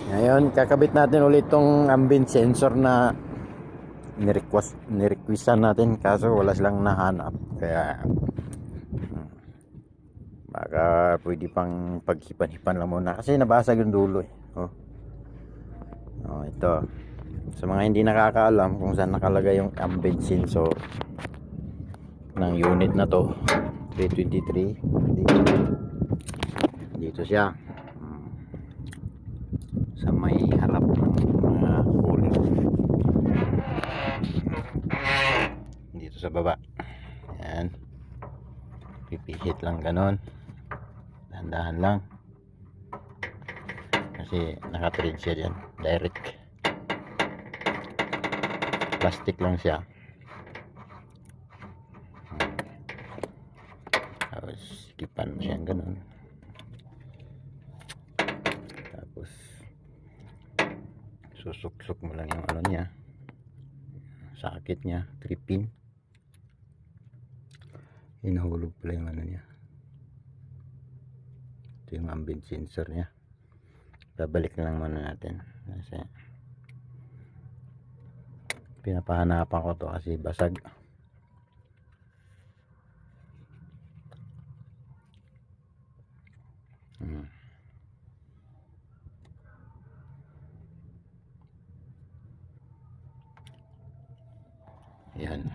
Ngayon, kakabit natin ulit tong ambient sensor na nirequestan natin, kaso wala silang nahanap. Kaya baka pwede pang paghipan-hipan lang muna kasi nabasag yung dulo eh. Ito. Sa mga hindi nakakaalam kung saan nakalagay yung ambient sensor ng unit na to, 323, dito siya sa may harap ng mga cooler, dito sa baba. Yan, pipihit lang ganon, dahan-dahan lang kasi naka-thread siya dyan, direct plastic lang siya. Tapos sikipan mo siya ganon, tapos susuk-suk mo lang yung ano niya, sakit niya, 3 pin. Hinahulog pala yung ano niya. Ito yung ambient sensor niya. Babalik na lang muna natin kasi pinapahanapan ko to kasi basag. Yan.